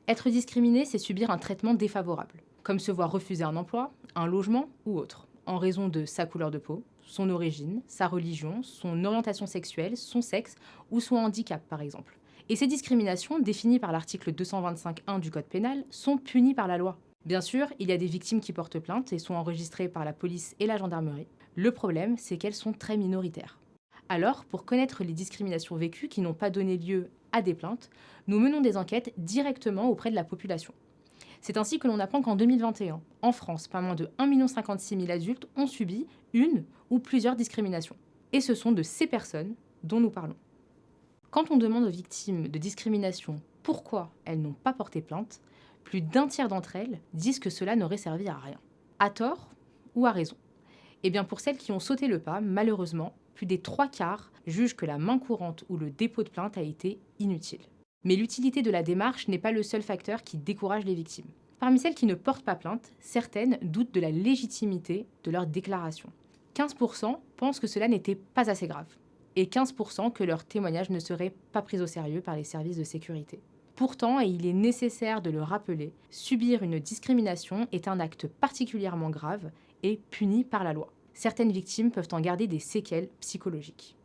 Être discriminé, c'est subir un traitement défavorable, comme se voir refuser un emploi, un logement ou autre, en raison de sa couleur de peau, son origine, sa religion, son orientation sexuelle, son sexe ou son handicap par exemple. Et ces discriminations, définies par l'article 225.1 du Code pénal, sont punies par la loi. Bien sûr, il y a des victimes qui portent plainte et sont enregistrées par la police et la gendarmerie. Le problème, c'est qu'elles sont très minoritaires. Alors, pour connaître les discriminations vécues qui n'ont pas donné lieu à des plaintes, nous menons des enquêtes directement auprès de la population. C'est ainsi que l'on apprend qu'en 2021, en France, pas moins de 1,56 million adultes ont subi une ou plusieurs discriminations. Et ce sont de ces personnes dont nous parlons. Quand on demande aux victimes de discrimination pourquoi elles n'ont pas porté plainte, plus d'un tiers d'entre elles disent que cela n'aurait servi à rien. À tort ou à raison? Eh bien, pour celles qui ont sauté le pas, malheureusement, plus des trois quarts jugent que la main courante ou le dépôt de plainte a été inutile. Mais l'utilité de la démarche n'est pas le seul facteur qui décourage les victimes. Parmi celles qui ne portent pas plainte, certaines doutent de la légitimité de leur déclaration. 15% pensent que cela n'était pas assez grave et 15% que leur témoignage ne serait pas pris au sérieux par les services de sécurité. Pourtant, et il est nécessaire de le rappeler, subir une discrimination est un acte particulièrement grave et puni par la loi. Certaines victimes peuvent en garder des séquelles psychologiques.